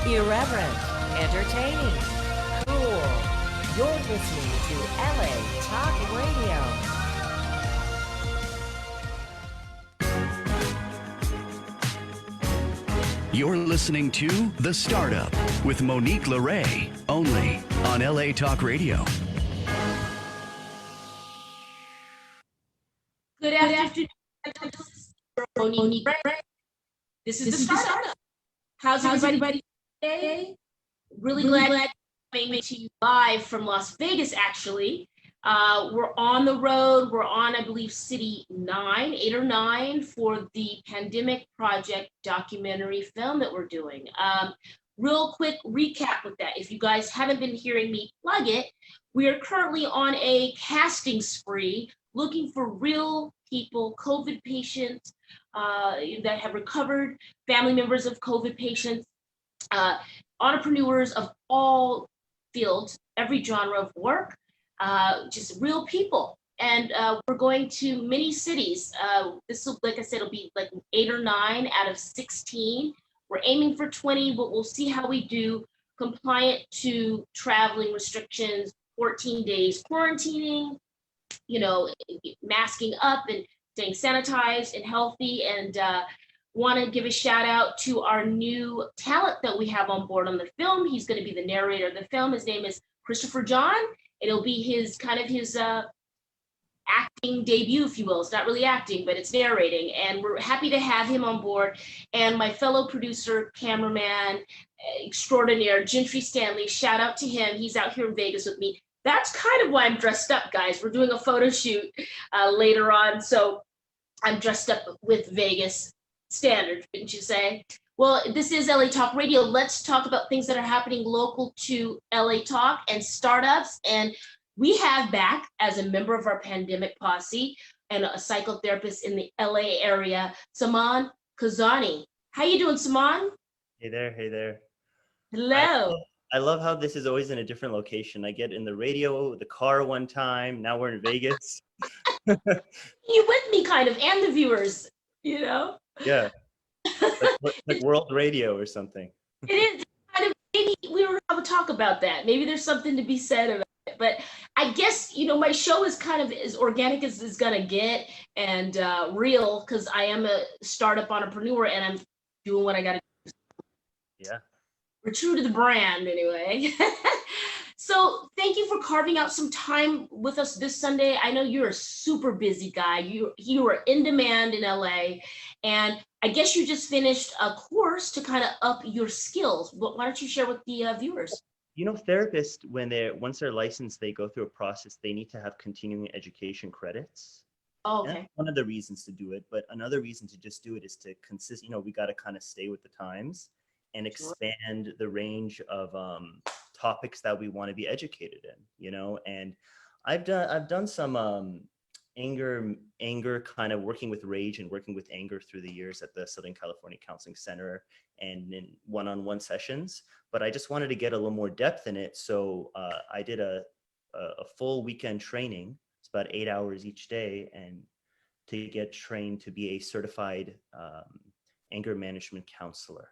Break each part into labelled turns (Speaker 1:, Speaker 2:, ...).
Speaker 1: Irreverent, entertaining, cool. You're listening to LA Talk Radio.
Speaker 2: You're listening to The Startup with Monique LeRae, only on LA Talk Radio.
Speaker 3: Good afternoon. Monique. This is The Startup. How's everybody today? Really glad to be to you live from Las Vegas, actually. We're on the road. We're on, I believe, City 8 or 9 for the Pandemic Project documentary film that we're doing. Real quick recap with that. If you guys haven't been hearing me plug it, we are currently on a casting spree looking for real people, COVID patients that have recovered, family members of COVID patients, entrepreneurs of all fields, every genre of work, just real people. And we're going to many cities. This will, like I said, it'll be like 8 or 9 out of 16. We're aiming for 20, but we'll see how we do, compliant to traveling restrictions, 14 days quarantining, masking up and staying sanitized and healthy. And want to give a shout out to our new talent that we have on board on the film. He's going to be the narrator of the film. His name is Christopher John. It'll be his acting debut, if you will. It's not really acting, but it's narrating. And we're happy to have him on board. And my fellow producer, cameraman extraordinaire, Gentry Stanley, shout out to him. He's out here in Vegas with me. That's kind of why I'm dressed up, guys. We're doing a photo shoot later on. So I'm dressed up with Vegas standard, wouldn't you say? Well, this is LA Talk Radio. Let's talk about things that are happening local to LA Talk and startups. And we have back, as a member of our pandemic posse and a psychotherapist in the LA area, Saman Kazani. How you doing, Saman?
Speaker 4: Hey there, hey there.
Speaker 3: Hello.
Speaker 4: I love how this is always in a different location. I get in the radio, the car one time, now we're in Vegas.
Speaker 3: You with me, kind of, and the viewers,
Speaker 4: Yeah, like world radio or something.
Speaker 3: It is kind of, maybe we were going to talk about that. Maybe there's something to be said about it. But I guess, my show is kind of as organic as it's going to get and real, because I am a startup entrepreneur and I'm doing what I got to do.
Speaker 4: Yeah.
Speaker 3: We're true to the brand anyway. So thank you for carving out some time with us this Sunday. I know you're a super busy guy. You are in demand in LA, and I guess you just finished a course to kind of up your skills. But why don't you share with the viewers?
Speaker 4: Therapists, once they're licensed, they go through a process. They need to have continuing education credits.
Speaker 3: Oh, okay.
Speaker 4: That's one of the reasons to do it, but another reason to just do it is to we got to kind of stay with the times and expand the range of topics that we want to be educated in, and I've done some anger kind of working with rage and working with anger through the years at the Southern California Counseling Center and in one-on-one sessions, but I just wanted to get a little more depth in it. So I did a full weekend training. It's about 8 hours each day, and to get trained to be a certified anger management counselor.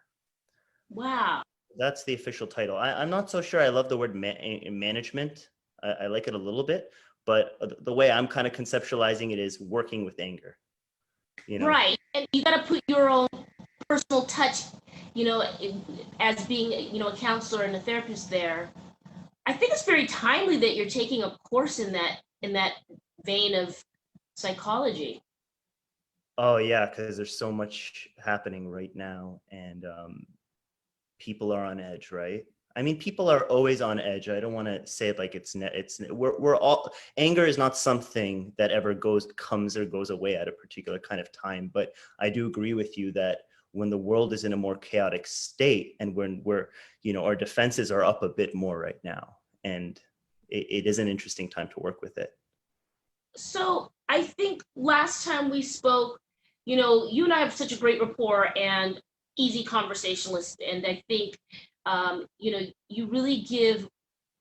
Speaker 3: Wow.
Speaker 4: That's the official title. I'm not so sure I love the word management. I like it a little bit, but the way I'm kind of conceptualizing it is working with anger.
Speaker 3: Right. And you got to put your own personal touch, as being, a counselor and a therapist there. I think it's very timely that you're taking a course in that vein of psychology.
Speaker 4: Oh, yeah, because there's so much happening right now, and people are on edge, right? I mean, people are always on edge. I don't want to say it like we're all, anger is not something that ever comes or goes away at a particular kind of time. But I do agree with you that when the world is in a more chaotic state and when our defenses are up a bit more right now, and it is an interesting time to work with it. So
Speaker 3: I think last time we spoke, you and I have such a great rapport and easy conversationalist, and I think you really give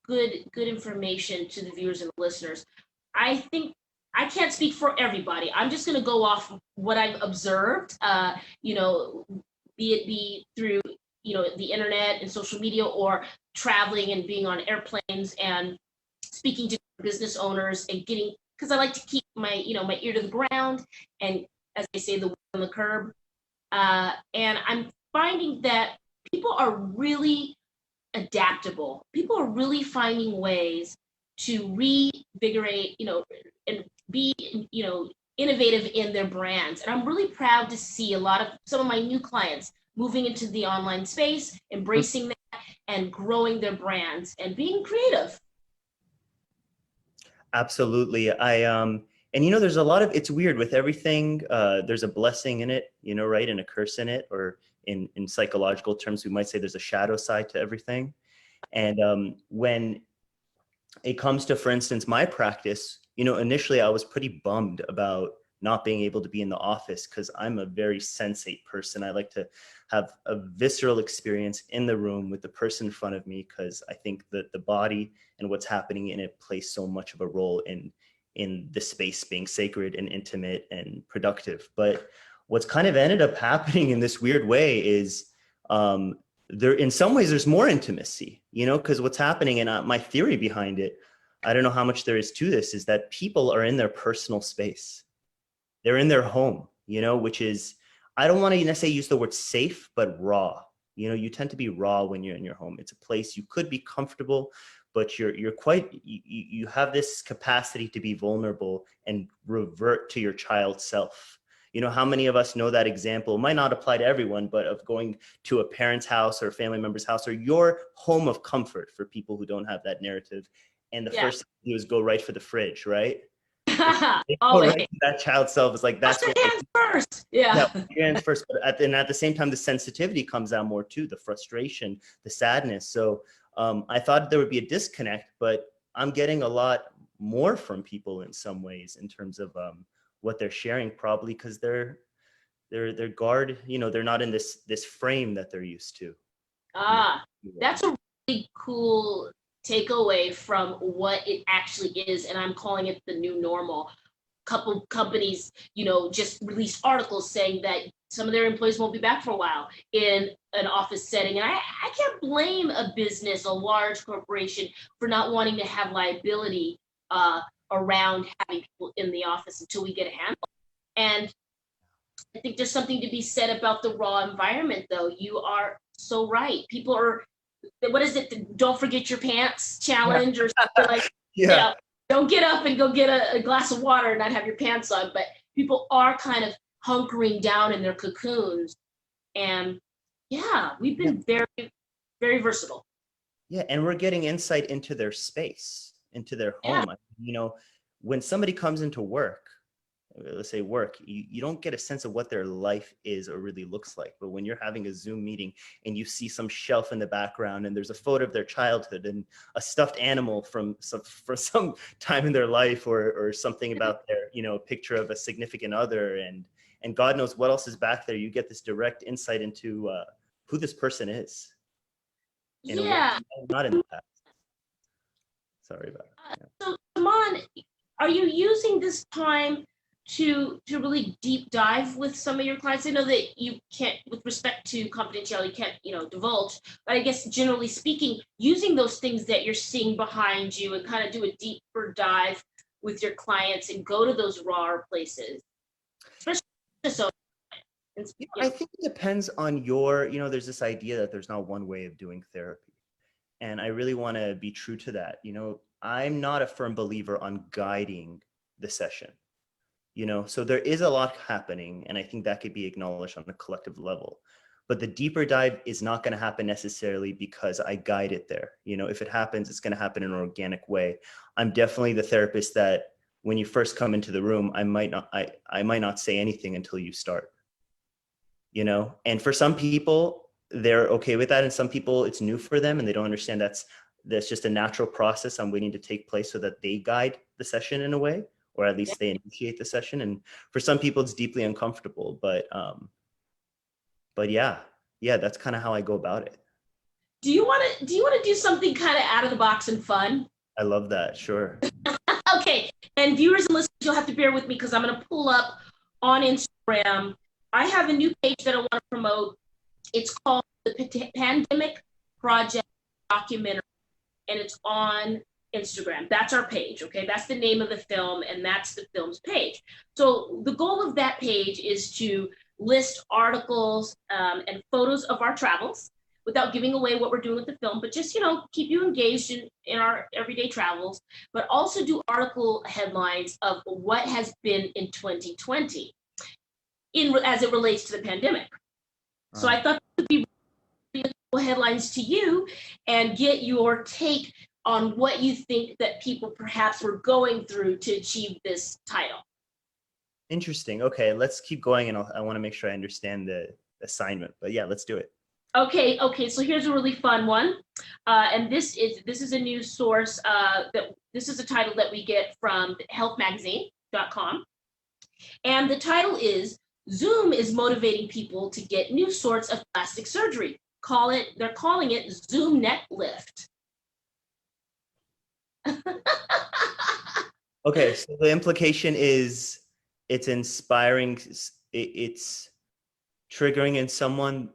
Speaker 3: good information to the viewers and the listeners. I think I can't speak for everybody. I'm just going to go off what I've observed, be through the internet and social media, or traveling and being on airplanes and speaking to business owners and because I like to keep my ear to the ground and, as they say, the wheel on the curb. And I'm finding that people are really adaptable. People are really finding ways to reinvigorate, and be, innovative in their brands. And I'm really proud to see some of my new clients moving into the online space, embracing that, and growing their brands and being creative.
Speaker 4: Absolutely. And there's a lot of, it's weird with everything. There's a blessing in it, right, and a curse in it, or in psychological terms, we might say there's a shadow side to everything. And when it comes to, for instance, my practice, initially I was pretty bummed about not being able to be in the office, because I'm a very sensate person. I like to have a visceral experience in the room with the person in front of me, because I think that the body and what's happening in it plays so much of a role in the space being sacred and intimate and productive. But what's kind of ended up happening in this weird way is there, in some ways, there's more intimacy, because what's happening, and my theory behind it, I don't know how much there is to this, is that people are in their personal space. They're in their home, which is, I don't want to necessarily use the word safe, but raw. You tend to be raw when you're in your home. It's a place you could be comfortable, but you have this capacity to be vulnerable and revert to your child self. How many of us know that example? It might not apply to everyone, but of going to a parent's house or a family member's house, or your home of comfort for people who don't have that narrative. And the first thing you do is go right for the fridge, right?
Speaker 3: Always.
Speaker 4: Right to that child self is like, that's
Speaker 3: your hands first. Yeah.
Speaker 4: Your hands first. But at the same time, the sensitivity comes out more too, the frustration, the sadness. So I thought there would be a disconnect, but I'm getting a lot more from people in some ways in terms of what they're sharing, probably because they're guard, they're not in this frame that they're used to.
Speaker 3: That's a really cool takeaway from what it actually is, and I'm calling it the new normal. Couple companies, just released articles saying that some of their employees won't be back for a while in an office setting. And I can't blame a business, a large corporation, for not wanting to have liability around having people in the office until we get a handle. And I think there's something to be said about the raw environment, though. You are so right. People are, what is it? The don't forget your pants challenge or something like that. Don't get up and go get a glass of water and not have your pants on. But people are kind of hunkering down in their cocoons. And we've been very, very versatile.
Speaker 4: Yeah, and we're getting insight into their space, into their home. When somebody comes into work, let's say work, you don't get a sense of what their life is or really looks like. But when you're having a Zoom meeting and you see some shelf in the background and there's a photo of their childhood and a stuffed animal for some time in their life, or something about their, picture of a significant other, and God knows what else is back there, you get this direct insight into who this person is. Not in the past. Sorry about that.
Speaker 3: So, Mon, are you using this time to really deep dive with some of your clients? I know that you can't, with respect to confidentiality, you can't, divulge, but I guess generally speaking, using those things that you're seeing behind you and kind of do a deeper dive with your clients and go to those raw places. Especially so.
Speaker 4: I think it depends on your, there's this idea that there's not one way of doing therapy. And I really want to be true to that. I'm not a firm believer on guiding the session. So there is a lot happening, and I think that could be acknowledged on a collective level. But the deeper dive is not going to happen necessarily because I guide it there. If it happens, it's going to happen in an organic way. I'm definitely the therapist that when you first come into the room, I might not say anything until you start. And for some people, they're okay with that, and some people it's new for them and they don't understand that's just a natural process I'm waiting to take place so that they guide the session in a way, or at least they initiate the session. And for some people it's deeply uncomfortable, but yeah, that's kind of how I go about it.
Speaker 3: Do you want to do something kind of out of the box and fun?
Speaker 4: I love that. Sure.
Speaker 3: Okay. And viewers and listeners, you'll have to bear with me because I'm going to pull up on Instagram. I have a new page that I want to promote. It's called the Pandemic Project documentary, and it's on Instagram. That's our page, okay? That's the name of the film, and that's the film's page. So the goal of that page is to list articles and photos of our travels without giving away what we're doing with the film, but just, keep you engaged in our everyday travels, but also do article headlines of what has been in 2020 as it relates to the pandemic. So I thought it would be really cool headlines to you and get your take on what you think that people perhaps were going through to achieve this title.
Speaker 4: Interesting. Okay, let's keep going, and I want to make sure I understand the assignment. But yeah, let's do it.
Speaker 3: Okay. So here's a really fun one, and this is a news source this is a title that we get from healthmagazine.com, and the title is "Zoom is motivating people to get new sorts of plastic surgery. They're calling it Zoom neck lift."
Speaker 4: Okay, so the implication is it's inspiring, it's triggering in someone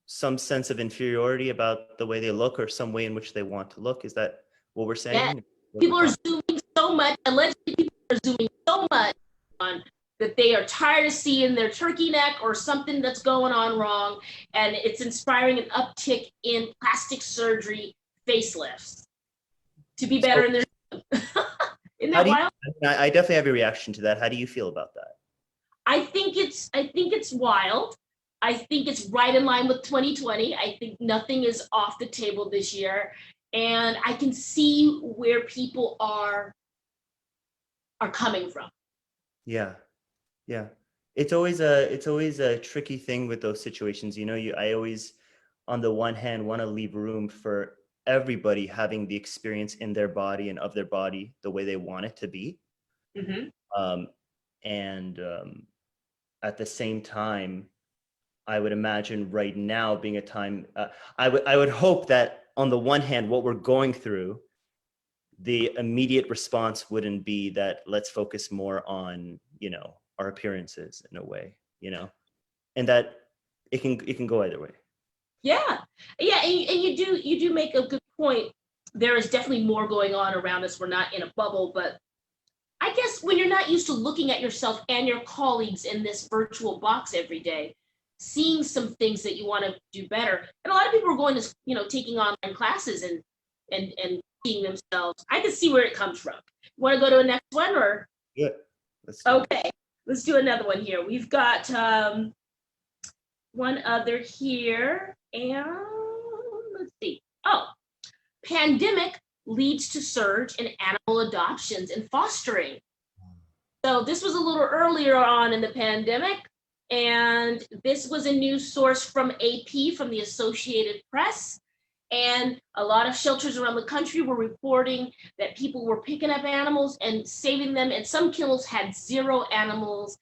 Speaker 4: some sense of inferiority about the way they look or some way in which they want to look. Is that what we're saying?
Speaker 3: Yeah. People are zooming so much, allegedly people are zooming so much on that they are tired of seeing their turkey neck or something that's going on wrong, and it's inspiring an uptick in plastic surgery facelifts to be better in their Isn't that wild?
Speaker 4: I definitely have a reaction to that. How do you feel about that?
Speaker 3: I think it's wild. I think it's right in line with 2020. I think nothing is off the table this year, and I can see where people are coming from.
Speaker 4: Yeah. It's always a tricky thing with those situations. I always, on the one hand, want to leave room for everybody having the experience in their body and of their body the way they want it to be. Mm-hmm. And at the same time, I would imagine right now being a time, I would hope that on the one hand, what we're going through, the immediate response wouldn't be that let's focus more on, our appearances in a way, and that it can go either way.
Speaker 3: Yeah, and you do make a good point. There is definitely more going on around us. We're not in a bubble, but I guess when you're not used to looking at yourself and your colleagues in this virtual box every day, seeing some things that you want to do better, and a lot of people are going to, taking online classes and seeing themselves. I can see where it comes from. You want to go to the next one, or?
Speaker 4: Yeah.
Speaker 3: Okay, let's do another one here. We've got one other here, and let's see. Oh, pandemic leads to surge in animal adoptions and fostering. So this was a little earlier on in the pandemic, and this was a news source from AP, from the Associated Press. And a lot of shelters around the country were reporting that people were picking up animals and saving them, and some kennels had 0 animals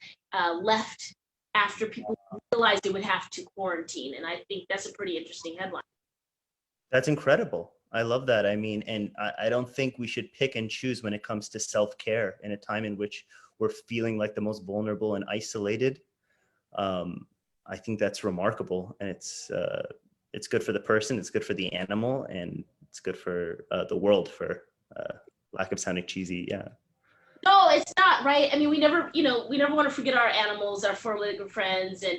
Speaker 3: left after people realized they would have to quarantine. And I think that's a pretty interesting headline.
Speaker 4: That's incredible. I love that. I mean, and I don't think we should pick and choose when it comes to self-care in a time in which we're feeling like the most vulnerable and isolated. I think that's remarkable, and it's good for the person, it's good for the animal, and it's good for the world, for lack of sounding cheesy. Yeah.
Speaker 3: No, it's not, right? I mean, we never want to forget our animals, our fur-legged friends. And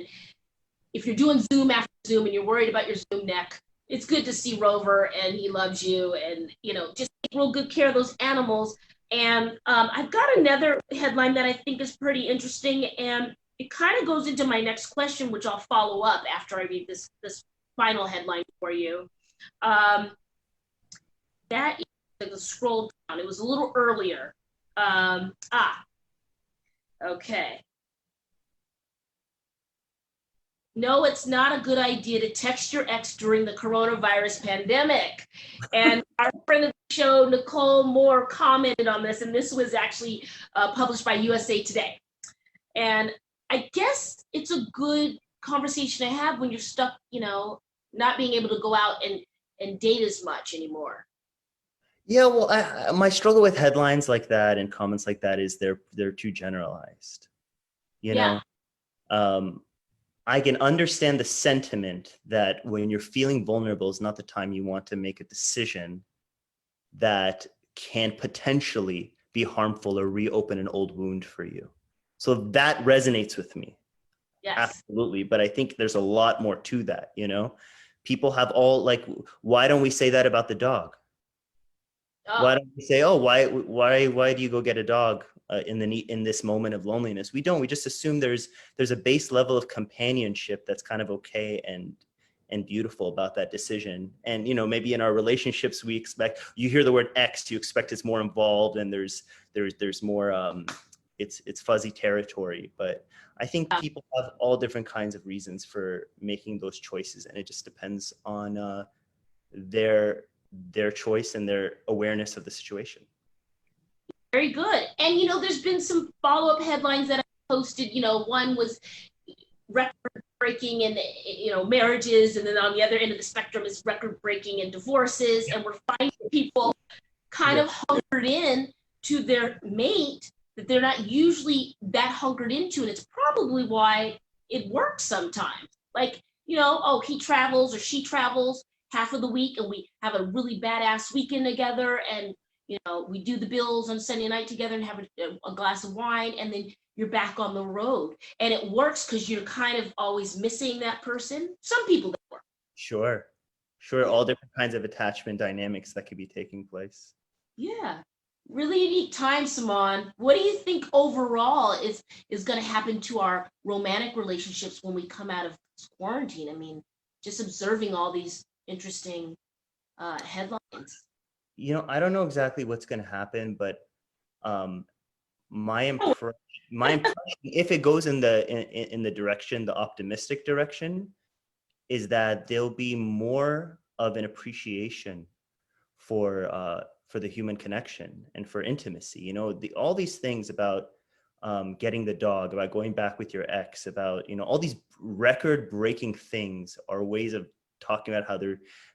Speaker 3: if you're doing Zoom after Zoom and you're worried about your Zoom neck, it's good to see Rover, and he loves you, and, just take real good care of those animals. And I've got another headline that I think is pretty interesting, and it kind of goes into my next question, which I'll follow up after I read this final headline for you. That is the scroll down. It was a little earlier. Okay. No, it's not a good idea to text your ex during the coronavirus pandemic. And our friend of the show, Nicole Moore, commented on this, and this was actually published by USA Today. And I guess it's a good conversation to have when you're stuck, not being able to go out and date as much anymore.
Speaker 4: Yeah, well, my struggle with headlines like that and comments like that is they're too generalized. I can understand the sentiment that when you're feeling vulnerable is not the time you want to make a decision that can potentially be harmful or reopen an old wound for you. So that resonates with me.
Speaker 3: Yes.
Speaker 4: Absolutely. But I think there's a lot more to that, you know? People have all like, why don't we say that about the dog? Why don't we say, oh, why do you go get a dog in this moment of loneliness? We don't. We just assume there's a base level of companionship that's kind of okay and beautiful about that decision. And, you know, maybe in our relationships, we expect, you hear the word X, you expect it's more involved and there's more, it's fuzzy territory. But I think people have all different kinds of reasons for making those choices. And it just depends on their choice and their awareness of the situation.
Speaker 3: Very good. And, you know, there's been some follow-up headlines that I posted. You know, one was record-breaking in, you know, marriages, and then on the other end of the spectrum is record-breaking in divorces, and we're finding people kind of hunkered in to their mate that they're not usually that hunkered into, and it's probably why it works sometimes. Like, you know, oh, he travels or she travels half of the week, and we have a really badass weekend together, and, you know, we do the bills on Sunday night together and have a glass of wine, and then you're back on the road. And it works because you're kind of always missing that person. Some people that work. Sure.
Speaker 4: All different kinds of attachment dynamics that could be taking place.
Speaker 3: Yeah. Really unique time, Simon. What do you think overall is going to happen to our romantic relationships when we come out of this quarantine? I mean, just observing all these interesting headlines.
Speaker 4: You know, I don't know exactly what's going to happen, but my impression, if it goes in the direction, the optimistic direction, is that there'll be more of an appreciation for the human connection and for intimacy. You know, all these things about getting the dog, about going back with your ex, about, you know, all these record-breaking things are ways of talking about how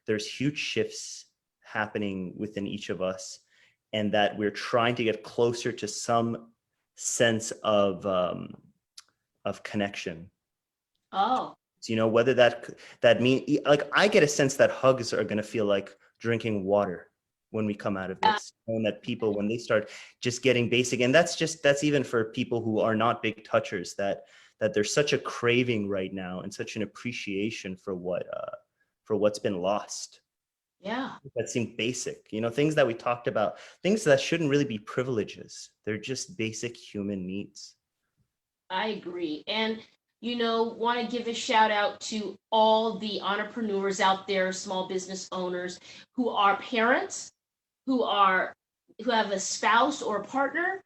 Speaker 4: there's huge shifts happening within each of us, and that we're trying to get closer to some sense of connection.
Speaker 3: Oh.
Speaker 4: So, you know, whether that mean, like, I get a sense that hugs are going to feel like drinking water when we come out of this, and that people, when they start just getting basic, and that's even for people who are not big touchers, that there's such a craving right now and such an appreciation for what's been lost.
Speaker 3: Yeah.
Speaker 4: That seem basic, you know, things that we talked about, things that shouldn't really be privileges. They're just basic human needs.
Speaker 3: I agree. And, you know, want to give a shout out to all the entrepreneurs out there, small business owners who are parents, who have a spouse or a partner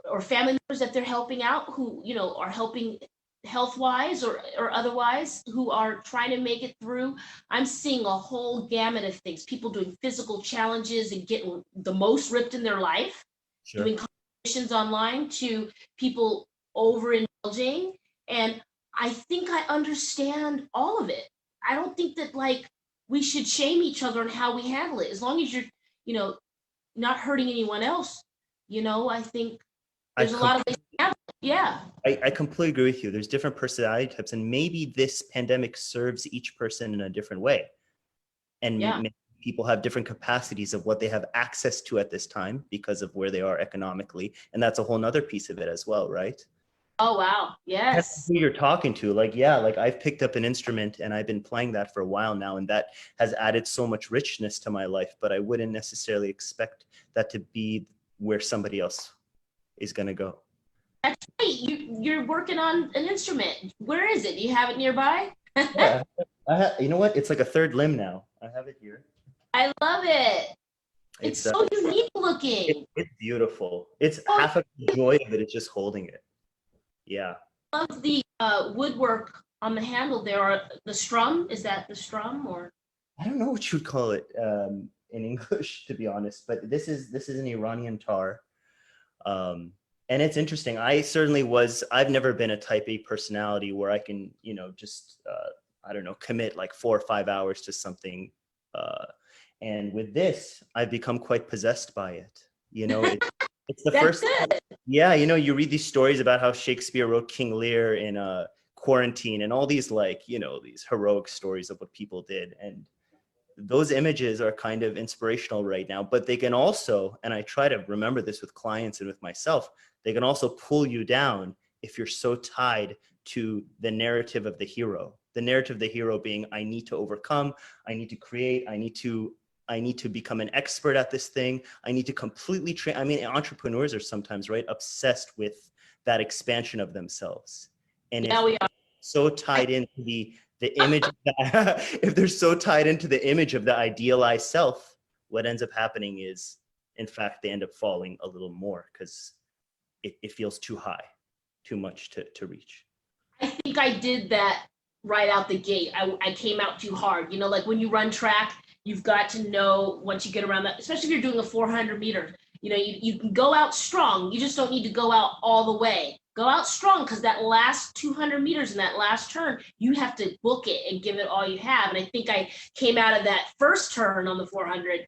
Speaker 3: or family members that they're helping out, who, you know, are helping health-wise or otherwise, who are trying to make it through. I'm seeing a whole gamut of things, people doing physical challenges and getting the most ripped in their life, doing competitions online, to people overindulging. And I think I understand all of it. I don't think that, like, we should shame each other on how we handle it, as long as you're, you know, not hurting anyone else. You know, I think there's a lot of ways to handle it. Yeah.
Speaker 4: I completely agree with you. There's different personality types, and maybe this pandemic serves each person in a different way. And maybe people have different capacities of what they have access to at this time because of where they are economically. And that's a whole nother piece of it as well, right?
Speaker 3: Oh, wow. Yes.
Speaker 4: That's who you're talking to. Like, yeah, like I've picked up an instrument and I've been playing that for a while now, and that has added so much richness to my life, but I wouldn't necessarily expect that to be where somebody else is going to go.
Speaker 3: That's right. You're working on an instrument. Where is it? Do you have it nearby?
Speaker 4: Yeah, you know what? It's like a third limb now. I have it here.
Speaker 3: I love it. It's so unique looking.
Speaker 4: It's beautiful. It's half of the joy of it is just holding it. Yeah.
Speaker 3: I love the woodwork on the handle there, or the strum. Is that the strum, or?
Speaker 4: I don't know what you'd call it in English, to be honest, but this is an Iranian tar. And it's interesting. I've never been a type A personality where I can, you know, just, I don't know, commit like 4 or 5 hours to something. And with this, I've become quite possessed by it. You know, it's the first. Yeah, you know, you read these stories about how Shakespeare wrote King Lear in quarantine and all these like, you know, these heroic stories of what people did. And those images are kind of inspirational right now, but they can also, and I try to remember this with clients and with myself, they can also pull you down if you're so tied to the narrative of the hero. The narrative of the hero being, I need to overcome, I need to create, I need to become an expert at this thing. I need to completely train. I mean, entrepreneurs are sometimes, right, obsessed with that expansion of themselves. And
Speaker 3: Yeah, we are.
Speaker 4: so tied into the image of if they're so tied into the image of the idealized self, what ends up happening is, in fact, they end up falling a little more because it feels too high, too much to reach.
Speaker 3: I think I did that right out the gate. I came out too hard. You know, like when you run track, you've got to know once you get around that, especially if you're doing a 400 meters, you know, you can go out strong. You just don't need to go out all the way. Go out strong, because that last 200 meters in that last turn, you have to book it and give it all you have. And I think I came out of that first turn on the 400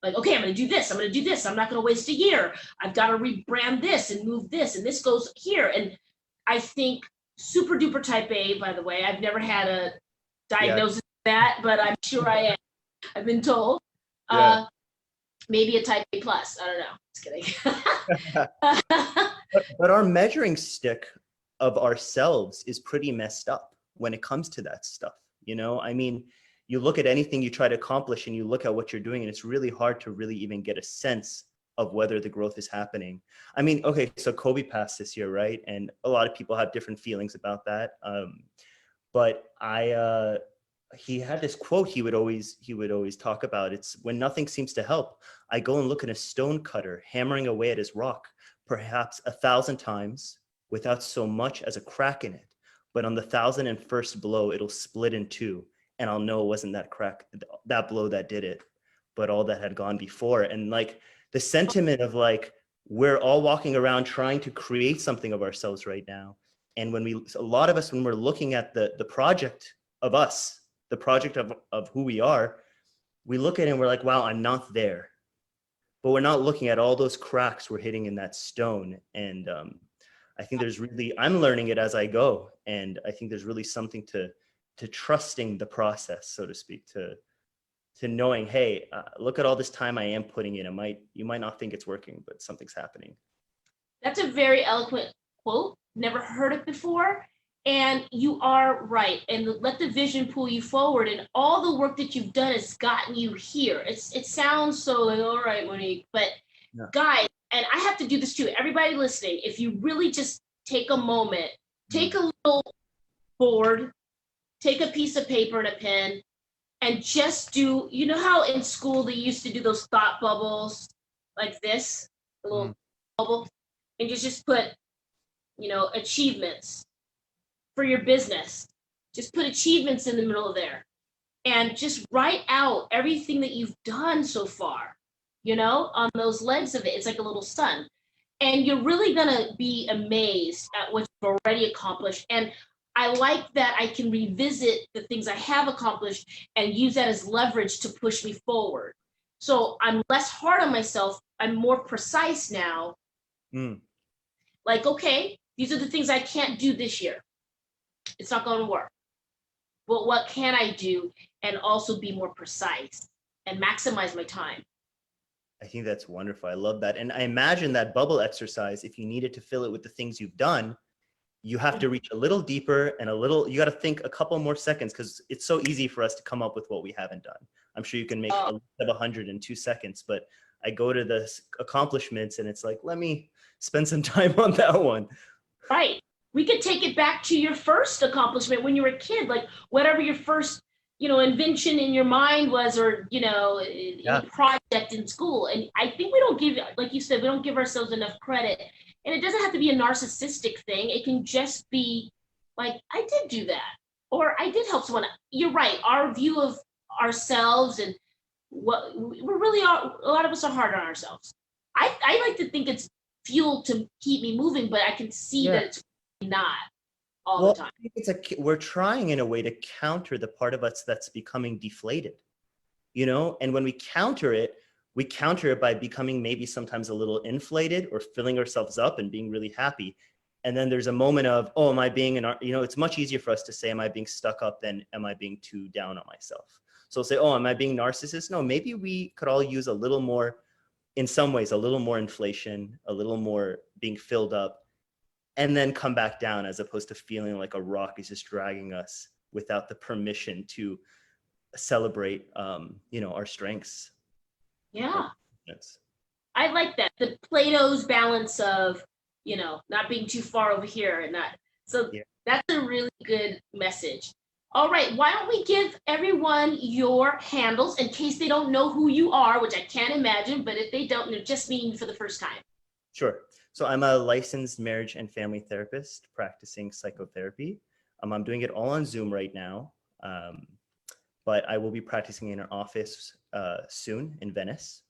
Speaker 3: like, okay, I'm going to do this. I'm going to do this. I'm not going to waste a year. I've got to rebrand this and move this, and this goes here. And I think super duper type A, by the way. I've never had a diagnosis of that, but I'm sure I am. I've been told.
Speaker 4: Yeah.
Speaker 3: Maybe a type A plus. I don't know. Just kidding.
Speaker 4: But our measuring stick of ourselves is pretty messed up when it comes to that stuff. You know, I mean, you look at anything you try to accomplish and you look at what you're doing, and it's really hard to really even get a sense of whether the growth is happening. I mean, okay, so Kobe passed this year, right? And a lot of people have different feelings about that. But he had this quote he would always talk about. It's, when nothing seems to help, I go and look at a stone cutter hammering away at his rock, perhaps 1,000 times without so much as a crack in it. But on the 1,001st blow, it'll split in two, and I'll know it wasn't that blow that did it, but all that had gone before. And like the sentiment of like, we're all walking around trying to create something of ourselves right now. And a lot of us, when we're looking at the project of us, the project of who we are, we look at it and we're like, wow, I'm not there. But we're not looking at all those cracks we're hitting in that stone. And I think I'm learning it as I go. And I think there's really something to trusting the process, so to speak, to knowing, hey, look at all this time I am putting in. You might not think it's working, but something's happening.
Speaker 3: That's a very eloquent quote. Never heard it before. And you are right. And let the vision pull you forward. And all the work that you've done has gotten you here. It sounds so like, all right, Monique, but yeah. Guys, and I have to do this too. Everybody listening, if you really just take a moment, take a little board, take a piece of paper and a pen, and just do, you know how in school they used to do those thought bubbles like this, a little bubble, and just put, you know, achievements for your business. Just put achievements in the middle of there and just write out everything that you've done so far, you know, on those legs of it. It's like a little sun. And you're really gonna be amazed at what you've already accomplished. And I like that I can revisit the things I have accomplished and use that as leverage to push me forward. So I'm less hard on myself. I'm more precise now. Like, okay, these are the things I can't do this year. It's not going to work. But what can I do and also be more precise and maximize my time?
Speaker 4: I think that's wonderful. I love that. And I imagine that bubble exercise, if you needed to fill it with the things you've done, you have to reach a little deeper and you got to think a couple more seconds, because it's so easy for us to come up with what we haven't done. I'm sure you can make a list of 100 in 2 seconds, but I go to the accomplishments and it's like, let me spend some time on that one.
Speaker 3: Right. We could take it back to your first accomplishment when you were a kid, like whatever your first, you know, invention in your mind was, or, you know, any project in school. And I think we don't give, like you said, we don't give ourselves enough credit. And it doesn't have to be a narcissistic thing. It can just be like, I did do that, or I did help someone. You're right. Our view of ourselves and what we're really are, a lot of us are hard on ourselves. I like to think it's fuel to keep me moving, but I can see that it's not all the time.
Speaker 4: I think we're trying in a way to counter the part of us that's becoming deflated, you know, and when we counter it by becoming maybe sometimes a little inflated or filling ourselves up and being really happy. And then there's a moment of, oh, am I being it's much easier for us to say, am I being stuck up than am I being too down on myself? So we'll say, oh, am I being narcissist? No, maybe we could all use a little more, in some ways, a little more inflation, a little more being filled up, and then come back down, as opposed to feeling like a rock is just dragging us without the permission to celebrate, our strengths.
Speaker 3: Yeah.
Speaker 4: Yes.
Speaker 3: I like that. The Plato's balance of, not being too far over here and not. So
Speaker 4: Yeah.
Speaker 3: that's a really good message. All right. Why don't we give everyone your handles in case they don't know who you are, which I can't imagine, but if they don't, they're just meeting you for the first time.
Speaker 4: Sure. So I'm a licensed marriage and family therapist practicing psychotherapy. I'm doing it all on Zoom right now, but I will be practicing in an office soon in Venice.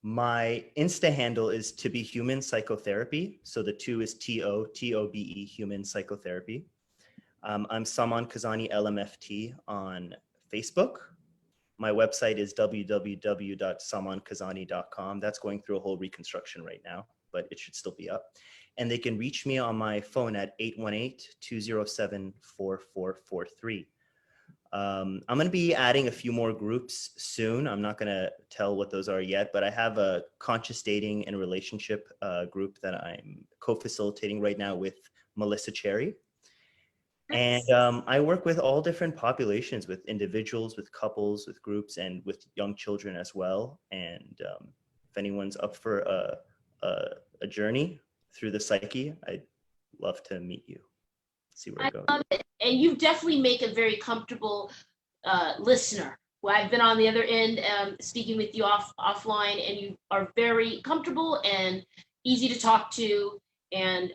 Speaker 4: My Insta handle is To Be Human Psychotherapy. So the 2 is TOBE Human Psychotherapy. I'm Saman Kazani LMFT on Facebook. My website is www.samankazani.com. That's going through a whole reconstruction right now, but it should still be up. And they can reach me on my phone at 818-207-4443. I'm going to be adding a few more groups soon. I'm not going to tell what those are yet, but I have a conscious dating and relationship group that I'm co-facilitating right now with Melissa Cherry. And I work with all different populations, with individuals, with couples, with groups, and with young children as well. And if anyone's up for a journey through the psyche, I'd love to meet you. See where it goes.
Speaker 3: Love it. And you definitely make a very comfortable listener. Well, I've been on the other end speaking with you offline, and you are very comfortable and easy to talk to. And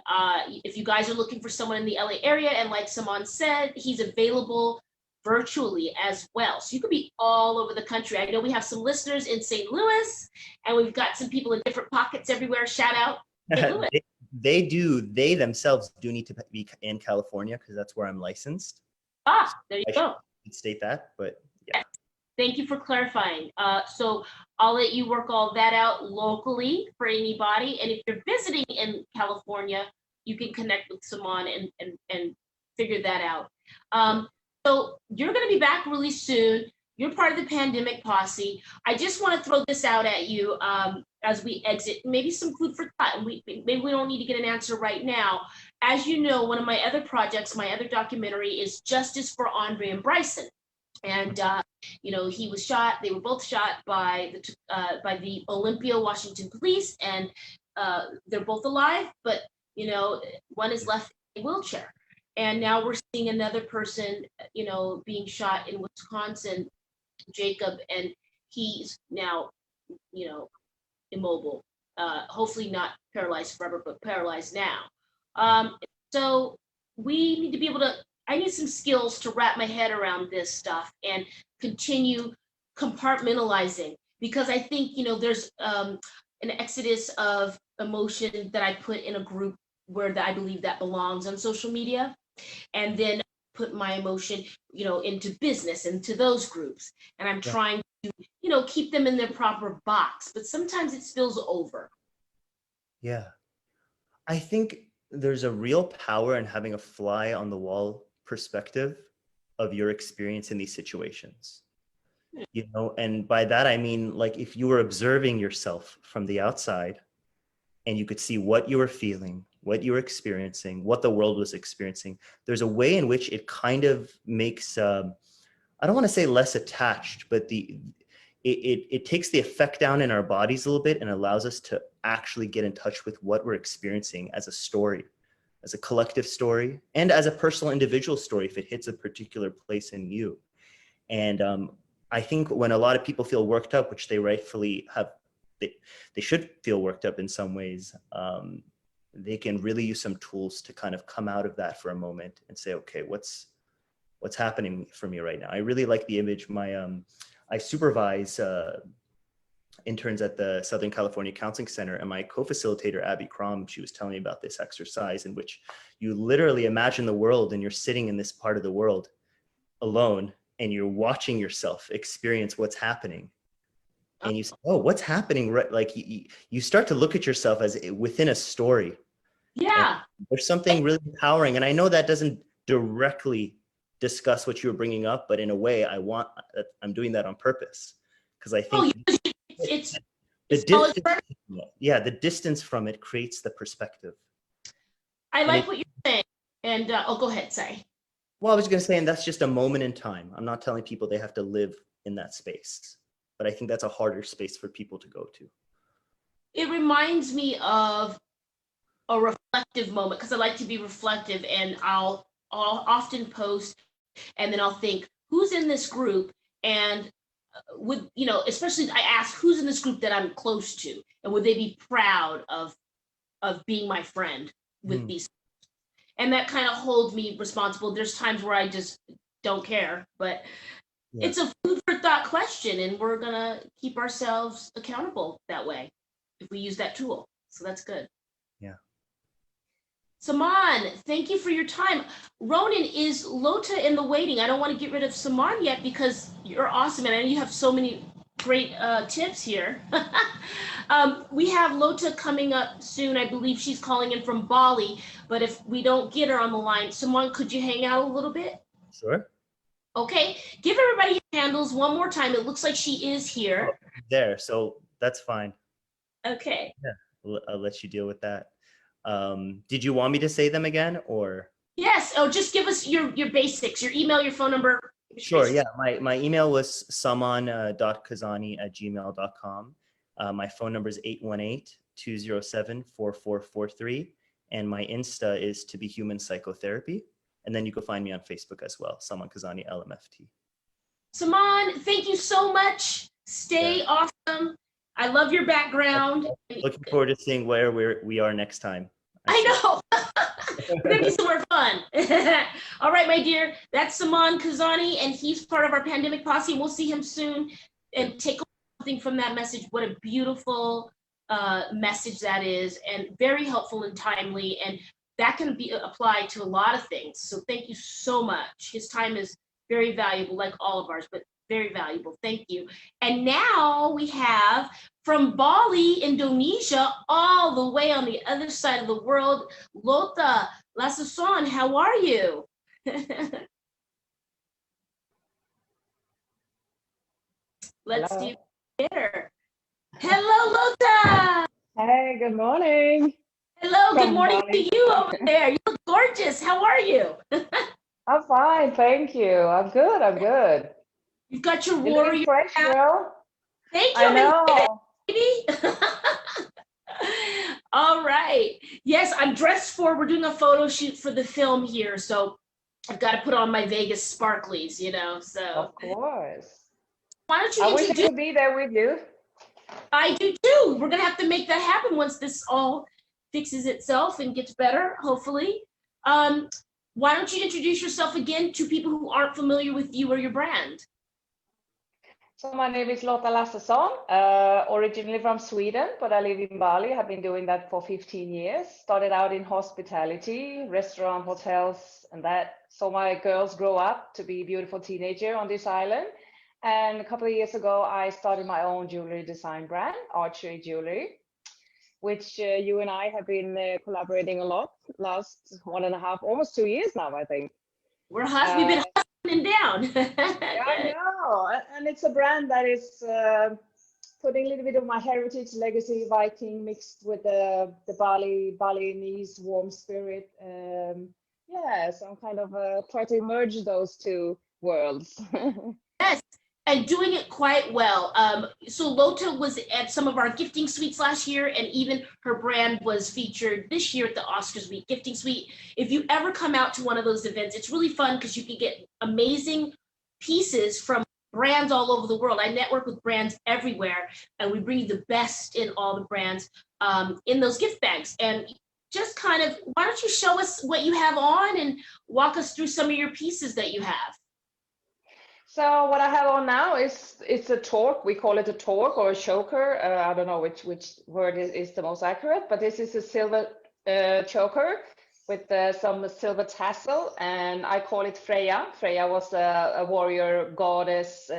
Speaker 3: if you guys are looking for someone in the LA area, and like Saman said, he's available virtually as well. So you could be all over the country. I know we have some listeners in St. Louis, and we've got some people in different pockets everywhere. Shout out St. Louis.
Speaker 4: They themselves do need to be in California, because that's where I'm licensed.
Speaker 3: There you go.
Speaker 4: Should state that, but yeah.
Speaker 3: Thank you for clarifying. So I'll let you work all that out locally for anybody. And if you're visiting in California, you can connect with Saman and figure that out. So you're going to be back really soon. You're part of the pandemic posse. I just want to throw this out at you as we exit, maybe some food for thought. Maybe we don't need to get an answer right now. As you know, one of my other projects, my other documentary, is Justice for Andre and Bryson. And he was shot. They were both shot by the Olympia, Washington police, and they're both alive. But one is left in a wheelchair. And now we're seeing another person, being shot in Wisconsin, Jacob, and he's now, immobile. Hopefully not paralyzed forever, but paralyzed now. So we need to be able to. I need some skills to wrap my head around this stuff and continue compartmentalizing, because I think, there's an exodus of emotion that I put in a group where I believe that belongs on social media, and then put my emotion, into business, into those groups. And I'm trying to, keep them in their proper box, but sometimes it spills over.
Speaker 4: Yeah. I think there's a real power in having a fly on the wall perspective of your experience in these situations, and by that I mean, like, if you were observing yourself from the outside and you could see what you were feeling, what you were experiencing, what the world was experiencing, there's a way in which it kind of makes I don't want to say less attached, but it takes the effect down in our bodies a little bit and allows us to actually get in touch with what we're experiencing as a story, as a collective story, and as a personal individual story if it hits a particular place in you. And I think when a lot of people feel worked up, which they rightfully have, they should feel worked up in some ways, they can really use some tools to kind of come out of that for a moment and say, okay, what's happening for me right now? I really like the image. I supervise interns at the Southern California Counseling Center, and my co-facilitator, Abby Crom, she was telling me about this exercise in which you literally imagine the world and you're sitting in this part of the world alone and you're watching yourself experience what's happening. and you say, oh, what's happening? Right, like you start to look at yourself as within a story,
Speaker 3: Yeah.
Speaker 4: There's something really empowering. And I know that doesn't directly discuss what you were bringing up, but in a way, I'm doing that on purpose because I
Speaker 3: Oh,
Speaker 4: think
Speaker 3: it's
Speaker 4: the
Speaker 3: it's all
Speaker 4: distance, the distance from it creates the perspective.
Speaker 3: I like what you're saying. And go ahead, sorry.
Speaker 4: Well, I was going to say, and that's just a moment in time. I'm not telling people they have to live in that space, but I think that's a harder space for people to go to.
Speaker 3: It reminds me of a reflective moment because I like to be reflective, and I'll often post, and then I'll think, who's in this group, and would especially I ask who's in this group that I'm close to, and would they be proud of being my friend with these, and that kind of holds me responsible. There's times where I just don't care, but it's a food for thought question, and we're gonna keep ourselves accountable that way if we use that tool. So that's good.
Speaker 4: Yeah.
Speaker 3: Saman, thank you for your time. Ronan, is Lota in the waiting? I don't want to get rid of Saman yet because you're awesome, and I know you have so many great tips here. We have Lota coming up soon. I believe she's calling in from Bali, but if we don't get her on the line, Saman, could you hang out a little bit?
Speaker 4: Sure.
Speaker 3: Okay, give everybody your handles one more time. It looks like she is here.
Speaker 4: Oh, there, so that's fine.
Speaker 3: Okay.
Speaker 4: Yeah, I'll let you deal with that. Did you want me to say them again, or?
Speaker 3: Yes. Oh, just give us your basics, your email, your phone number.
Speaker 4: Sure. Yeah. My email was saman.kazani@gmail.com. My phone number is 818-207-4443. And my Insta is To Be Human Psychotherapy. And then you can find me on Facebook as well, Saman Kazani LMFT.
Speaker 3: Saman, thank you so much. Stay awesome. I love your background.
Speaker 4: Looking forward to seeing where we are next time.
Speaker 3: I know. We're gonna be somewhere fun. All right, my dear. That's Saman Kazani, and he's part of our pandemic posse. We'll see him soon and take something from that message. What a beautiful message that is, and very helpful and timely. And that can be applied to a lot of things. So thank you so much. His time is very valuable, like all of ours, but very valuable. Thank you. And now we have from Bali, Indonesia, all the way on the other side of the world, Lota Lasason. How are you? Let's see better. Hello, Lota.
Speaker 5: Hey, good morning.
Speaker 3: Hello, good
Speaker 5: From
Speaker 3: morning
Speaker 5: Bali.
Speaker 3: to you over there. You look gorgeous. How are you?
Speaker 5: I'm fine, thank you. I'm good.
Speaker 3: You've got your
Speaker 5: You're
Speaker 3: warrior
Speaker 5: looking fresh,
Speaker 3: hat.
Speaker 5: girl.
Speaker 3: Thank you.
Speaker 5: I know.
Speaker 3: Baby. All right. Yes, I'm dressed we're doing a photo shoot for the film here, so I've got to put on my Vegas sparklies, so.
Speaker 5: Of course.
Speaker 3: Why don't you
Speaker 5: I wish I
Speaker 3: introduce?
Speaker 5: could be there with you.
Speaker 3: I do too. We're gonna have to make that happen once this all fixes itself and gets better, hopefully. Why don't you introduce yourself again to people who aren't familiar with you or your brand?
Speaker 5: So my name is Lotta Lasseson, originally from Sweden, but I live in Bali. I've been doing that for 15 years. Started out in hospitality, restaurant, hotels, and that. So my girls grow up to be beautiful teenager on this island. And a couple of years ago, I started my own jewelry design brand, Archery Jewelry, which you and I have been collaborating a lot last 1.5, almost 2 years now, I think.
Speaker 3: We've been hustling down.
Speaker 5: Yeah, I know. And it's a brand that is putting a little bit of my heritage, legacy, Viking mixed with the Balinese warm spirit. Yeah, so I'm kind of trying to merge those two worlds.
Speaker 3: Yes, and doing it quite well. So Lota was at some of our gifting suites last year, and even her brand was featured this year at the Oscars Week Gifting Suite. If you ever come out to one of those events, it's really fun because you can get amazing pieces from brands all over the world. I network with brands everywhere, and we bring you the best in all the brands in those gift bags. And just kind of, why don't you show us what you have on and walk us through some of your pieces that you have?
Speaker 5: So what I have on now it's a torque. We call it a torque or a choker. I don't know which word is the most accurate, but this is a silver choker with some silver tassel, and I call it Freya. Freya was a warrior goddess,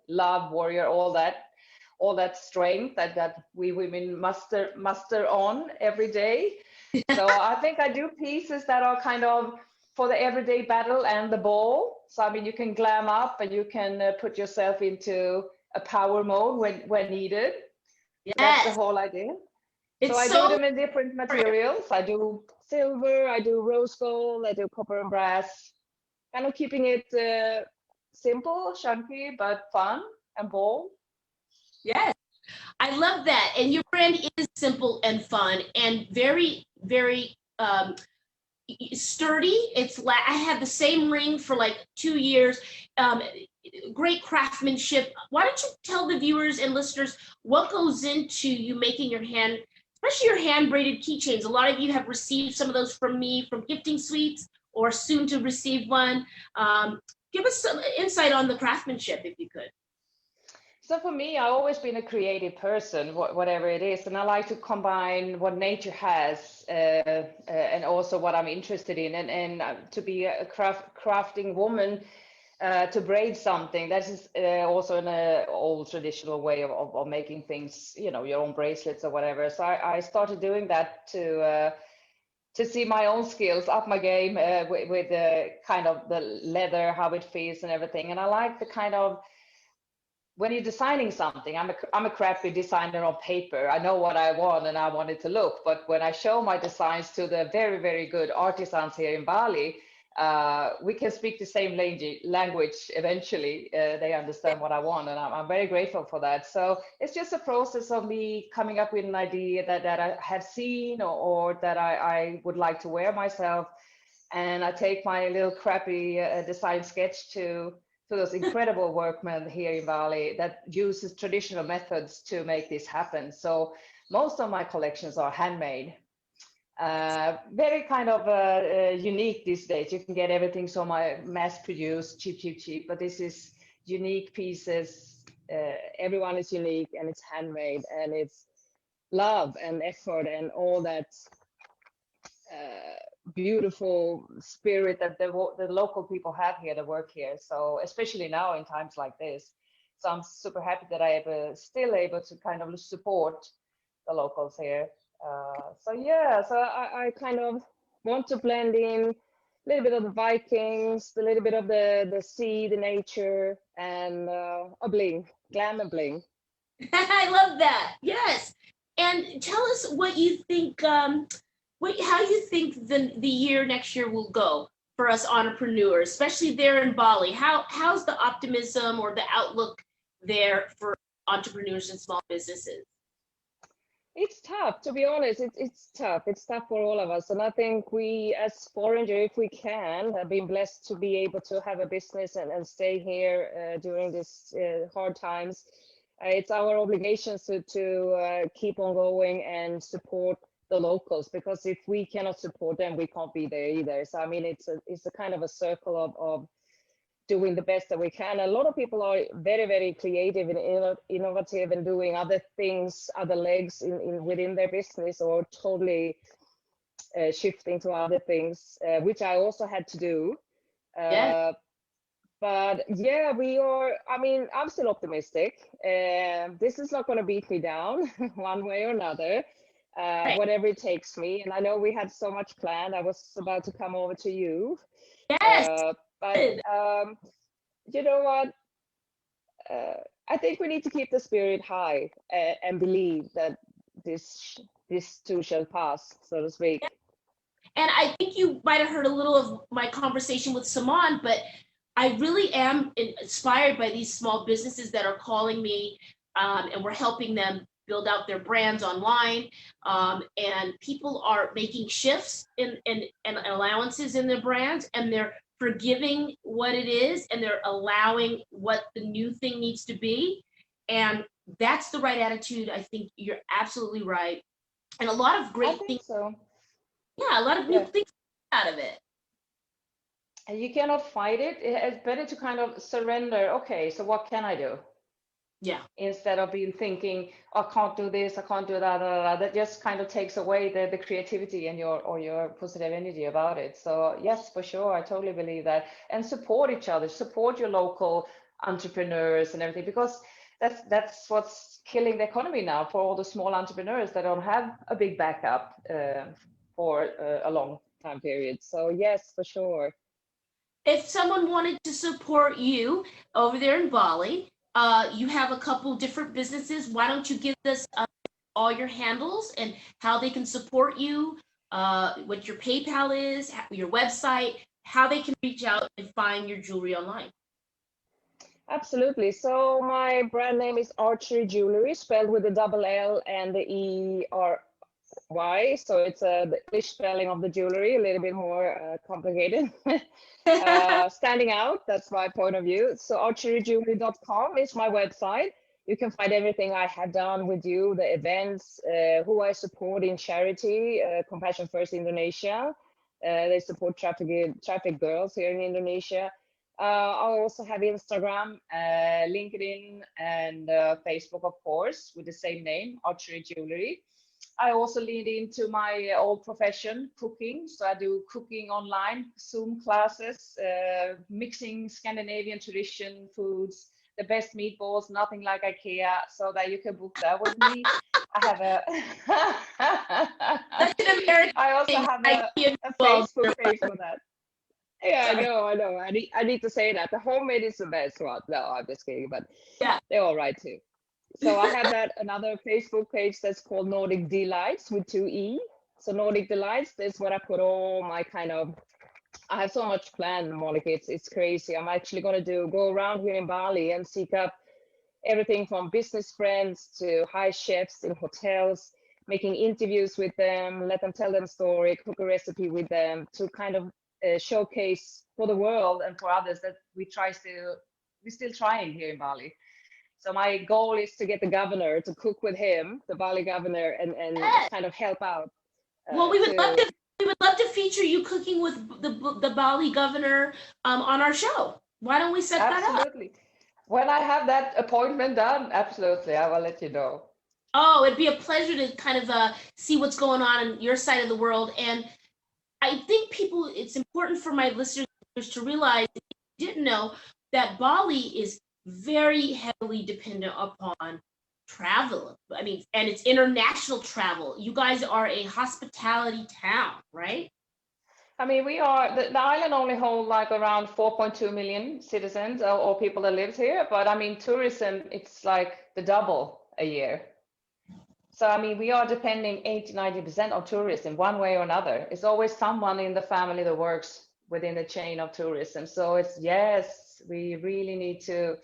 Speaker 5: love warrior, all that strength that we women muster on every day. So I think I do pieces that are kind of for the everyday battle and the ball. So I mean, you can glam up and you can put yourself into a power mode when needed. So that's the
Speaker 3: Yes,
Speaker 5: whole idea. So
Speaker 3: it's
Speaker 5: I do
Speaker 3: so
Speaker 5: them in different materials. I do silver, I do rose gold, I do copper and brass. Kind of keeping it simple, chunky, but fun and bold.
Speaker 3: yes. I love that. And your brand is simple and fun and very, very sturdy. I had the same ring for like 2 years. Um, Great craftsmanship. Why don't you tell the viewers and listeners what goes into you making your hand, especially your hand braided keychains? A lot of you have received some of those from me from gifting suites or soon to receive one. Give us some insight on the craftsmanship if you could.
Speaker 5: So for me, I've always been a creative person, whatever it is, and I like to combine what nature has and also what I'm interested in. And to be a crafting woman, to braid something, that is also an old traditional way of making things, you know, your own bracelets or whatever. So I started doing that to see my own skills, up my game with the kind of the leather, how it feels and everything. And I like the kind of when you're designing something, I'm a crappy designer on paper. I know what I want and I want it to look. But when I show my designs to the very, very good artisans here in Bali, we can speak the same language eventually. They understand what I want, and I'm very grateful for that. So it's just a process of me coming up with an idea that I have seen or that I would like to wear myself. And I take my little crappy design sketch to those incredible workmen here in Bali that uses traditional methods to make this happen. So most of my collections are handmade. Very kind of unique these days. You can get everything so mass produced, cheap, but this is unique pieces. Everyone is unique and it's handmade and it's love and effort and all that beautiful spirit that the local people have here that work here. So especially now in times like this. So I'm super happy that I'm still able to kind of support the locals here. So yeah, so I kind of want to blend in a little bit of the Vikings, a little bit of the sea, the nature, and a bling, glam and bling.
Speaker 3: I love that. Yes. And tell us what you think, how you think the year next year will go for us entrepreneurs, especially there in Bali. How's the optimism or the outlook there for entrepreneurs and small businesses?
Speaker 5: It's tough, to be honest. It's tough. It's tough for all of us. And I think we, as foreigner, if we can, have been blessed to be able to have a business and stay here during this hard times. It's our obligations to keep on going and support the locals, because if we cannot support them, we can't be there either. So I mean, it's a kind of a circle of doing the best that we can. A lot of people are very, very creative and innovative and doing other things, other legs within their business, or totally shifting to other things, which I also had to do.
Speaker 3: Yes.
Speaker 5: But yeah, we are, I mean, I'm still optimistic. This is not going to beat me down one way or another,
Speaker 3: Right.
Speaker 5: whatever it takes me. And I know we had so much planned. I was about to come over to you.
Speaker 3: Yes.
Speaker 5: But you know what? I think we need to keep the spirit high and believe that this too shall pass, so to speak.
Speaker 3: And I think you might have heard a little of my conversation with Saman, but I really am inspired by these small businesses that are calling me, and we're helping them build out their brands online. And people are making shifts and allowances in their brands, and they're forgiving what it is, and they're allowing what the new thing needs to be. And that's the right attitude. I think you're absolutely right. And a lot of
Speaker 5: I
Speaker 3: great
Speaker 5: think
Speaker 3: things,
Speaker 5: so.
Speaker 3: yeah, a lot of new
Speaker 5: Yeah.
Speaker 3: things out of it.
Speaker 5: And you cannot fight it. It's better to kind of surrender. Okay, so what can I do?
Speaker 3: Yeah.
Speaker 5: Instead of being thinking, oh, I can't do this, I can't do that. That just kind of takes away the creativity and your positive energy about it. So yes, for sure, I totally believe that. And support each other, support your local entrepreneurs and everything, because that's what's killing the economy now for all the small entrepreneurs that don't have a big backup. for a long time period. So yes, for sure.
Speaker 3: If someone wanted to support you over there in Bali, you have a couple different businesses. Why don't you give us all your handles and how they can support you, what your PayPal is, your website, how they can reach out and find your jewelry online?
Speaker 5: Absolutely. So my brand name is Archery Jewelry, spelled with a double L and the ERY. So it's the English spelling of the jewelry, a little bit more complicated. Standing out, that's my point of view. So archeryjewelry.com is my website. You can find everything I have done with you, the events, who I support in charity, Compassion First Indonesia. They support traffic girls here in Indonesia. I also have Instagram, LinkedIn, and Facebook, of course, with the same name, Archery Jewelry. I also lean into my old profession, cooking. So I do cooking online, Zoom classes, mixing Scandinavian tradition foods, the best meatballs, nothing like IKEA, so that you can book that with me. I have a
Speaker 3: That's an American
Speaker 5: I also
Speaker 3: thing.
Speaker 5: have
Speaker 3: IKEA
Speaker 5: a
Speaker 3: meatballs.
Speaker 5: Facebook page for that. Yeah,
Speaker 3: Sorry.
Speaker 5: I know. I need to say that. The homemade is the best one. No, I'm just kidding, but
Speaker 3: Yeah.
Speaker 5: they're all right too. So I have that another Facebook page that's called Nordic Delights with 2 E. So Nordic Delights, that's what I put all my kind of, I have so much planned, Monica. It's crazy. I'm actually gonna go around here in Bali and seek up everything from business friends to high chefs in hotels, making interviews with them, let them tell them story, cook a recipe with them to kind of showcase for the world and for others that we're still trying here in Bali. So my goal is to get the governor to cook with him, the Bali governor, and
Speaker 3: Yes.
Speaker 5: kind of help out.
Speaker 3: Well, we would love to feature you cooking with the Bali governor on our show. Why don't we set that up?
Speaker 5: Absolutely. When I have that appointment done, absolutely, I will let you know.
Speaker 3: Oh, it'd be a pleasure to kind of see what's going on in your side of the world. And I think it's important for my listeners to realize, if you didn't know, that Bali is very heavily dependent upon travel. I mean, and it's international travel. You guys are a hospitality town, right?
Speaker 5: I mean, we are, the island only hold like around 4.2 million citizens or people that live here. But I mean, tourism, it's like the double a year. So, I mean, we are depending 80-90% on tourism one way or another. It's always someone in the family that works within the chain of tourism. So yes, we really need to.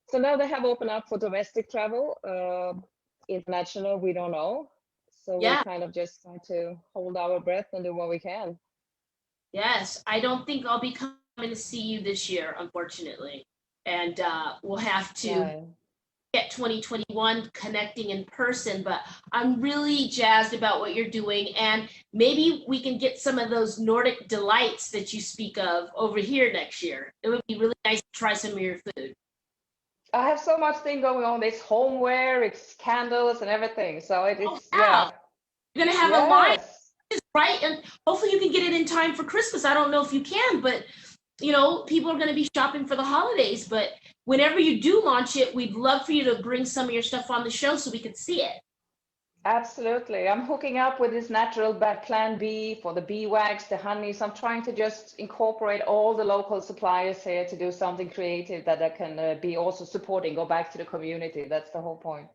Speaker 5: So now they have opened up for domestic travel. International, we don't know. So we
Speaker 3: Yeah.
Speaker 5: kind of just try to hold our breath and do what we can.
Speaker 3: Yes, I don't think I'll be coming to see you this year, unfortunately. And we'll have to
Speaker 5: Yeah.
Speaker 3: get 2021 connecting in person, but I'm really jazzed about what you're doing. And maybe we can get some of those Nordic delights that you speak of over here next year. It would be really nice to try some of your food.
Speaker 5: I have so much thing going on. It's homeware, it's candles and everything. So it's,
Speaker 3: Wow.
Speaker 5: yeah.
Speaker 3: You're going to have a line,
Speaker 5: Yes.
Speaker 3: right? And hopefully you can get it in time for Christmas. I don't know if you can, but people are going to be shopping for the holidays. But whenever you do launch it, we'd love for you to bring some of your stuff on the show so we could see it.
Speaker 5: Absolutely. I'm hooking up with this natural plan B for the bee wax, the honey. So I'm trying to just incorporate all the local suppliers here to do something creative that I can be also supporting, go back to the community. That's the whole point.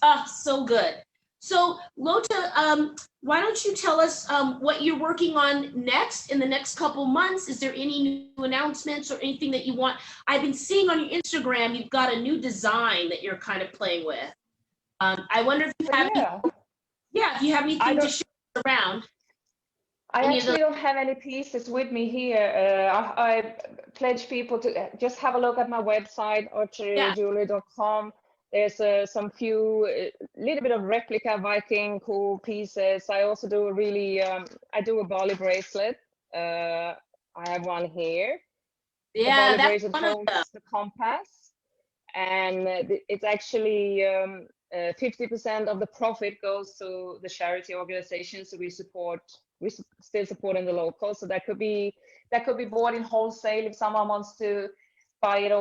Speaker 3: Ah, so good. So Lotta, why don't you tell us what you're working on next in the next couple months? Is there any new announcements or anything that you want? I've been seeing on your Instagram, you've got a new design that you're kind of playing with. I wonder if you have, if you have anything to share around.
Speaker 5: I actually don't have any pieces with me here. I pledge people to just have a look at my website, archeryjewelry.com. There's some little bit of replica Viking cool pieces. I also do I do a Barley bracelet. I have one here.
Speaker 3: Yeah,
Speaker 5: the Barley bracelet holds the compass, and it's actually 50% of the profit goes to the charity organizations. So we still supporting the locals. So that could be bought in wholesale if someone wants to buy it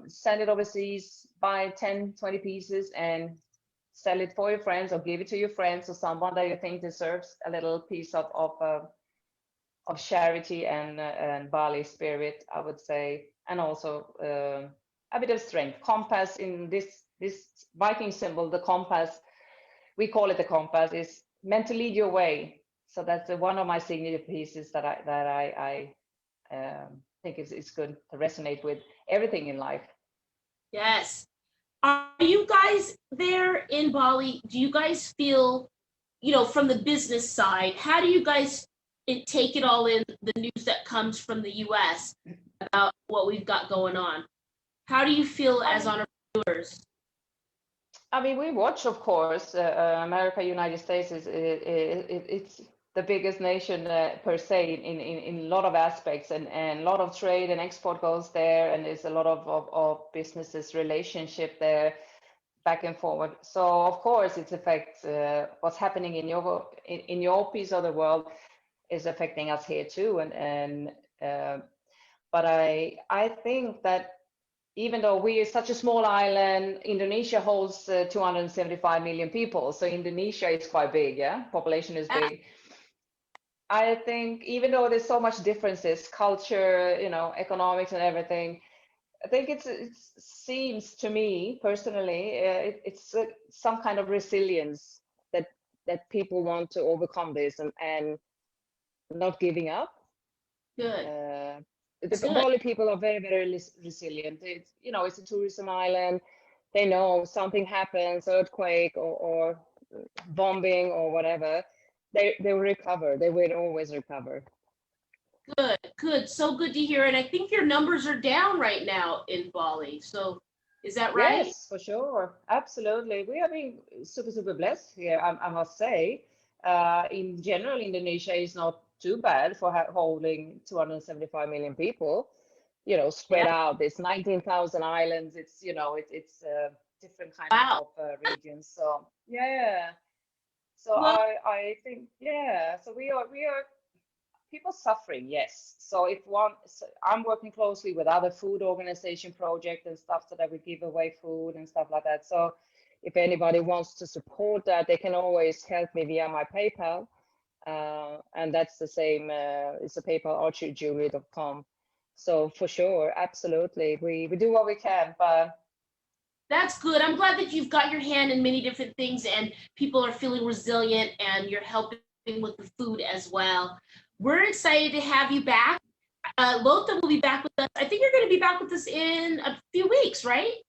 Speaker 5: send it overseas, buy 10, 20 pieces and sell it for your friends or give it to your friends or someone that you think deserves a little piece of charity and Bali spirit, I would say, and also a bit of strength. Compass in this Viking symbol, the compass, we call it the compass, is meant to lead your way. So that's one of my signature pieces that I think is good to resonate with everything in life.
Speaker 3: Yes. Are you guys there in Bali? Do you guys feel, from the business side, how do you guys take it all in, the news that comes from the US about what we've got going on? How do you feel as entrepreneurs?
Speaker 5: I mean, we watch, of course, America, United States it's the biggest nation per se in a lot of aspects, and a lot of trade and export goes there, and there's a lot of businesses relationship there back and forward. So of course it affects what's happening in your piece of the world is affecting us here too, but I think that even though we are such a small island, Indonesia holds 275 million people. So Indonesia is quite big, yeah? Population is big. I think even though there's so much differences, culture, economics and everything, I think it seems to me personally, it's some kind of resilience that people want to overcome this and not giving up.
Speaker 3: Good.
Speaker 5: The Bali people are very, very resilient. It's a tourism island. They know something happens, earthquake or bombing or whatever, they will recover. They will always recover.
Speaker 3: Good. So good to hear. And I think your numbers are down right now in Bali. So is that right?
Speaker 5: Yes, for sure. Absolutely. We are being super, super blessed here, I must say. In general, Indonesia is not too bad for holding 275 million people, spread out. There's 19,000 islands. It's, it's different kind of regions. So, yeah. So I think, so we are people suffering, yes. So I'm working closely with other food organization projects and stuff so that we give away food and stuff like that. So if anybody wants to support that, they can always help me via my PayPal. And that's the same, it's a PayPal, archerjewelry.com. So for sure, absolutely, we do what we can, but
Speaker 3: that's good. I'm glad that you've got your hand in many different things and people are feeling resilient and you're helping with the food as well. We're excited to have you back. Lotta will be back with us. I think you're going to be back with us in a few weeks, right?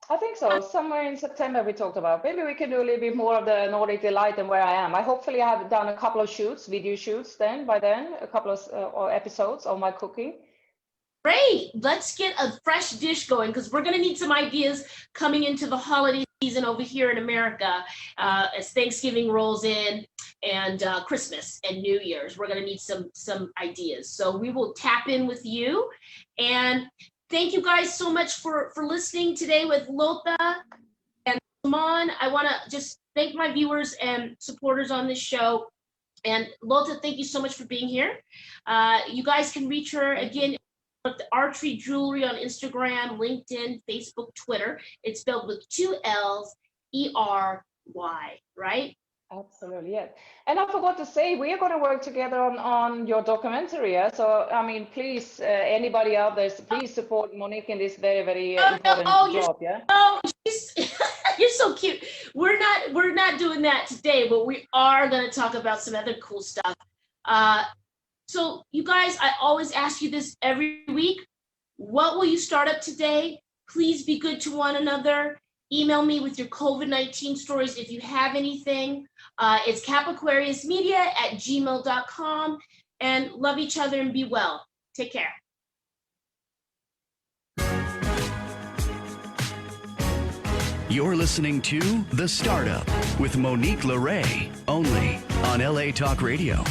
Speaker 5: I think so. Somewhere in September we talked about. Maybe we can do a little bit more of the Nordic Delight than where I am. I hopefully have done a couple of video shoots by then, a couple of episodes of my cooking.
Speaker 3: Great. Let's get a fresh dish going because we're going to need some ideas coming into the holiday season over here in America as Thanksgiving rolls in and Christmas and New Year's. We're going to need some ideas. So we will tap in with you. And thank you guys so much for listening today with Lotta and Simon. I want to just thank my viewers and supporters on this show. And Lotta, thank you so much for being here. You guys can reach her again at the Archery Jewelry on Instagram, LinkedIn, Facebook, Twitter. It's spelled with 2 L's, ERY, right?
Speaker 5: Absolutely, yeah. And I forgot to say, we are going to work together on your documentary. Yeah? So, I mean, please, anybody out there, please support Monique in this very, very important job. Yeah.
Speaker 3: Oh, you're so cute. We're not doing that today, but we are going to talk about some other cool stuff. So, you guys, I always ask you this every week. What will you start up today? Please be good to one another. Email me with your COVID-19 stories if you have anything. It's capaquariusmedia@gmail.com. And love each other and be well. Take care.
Speaker 2: You're listening to The Startup with Monique LeRae, only on LA Talk Radio.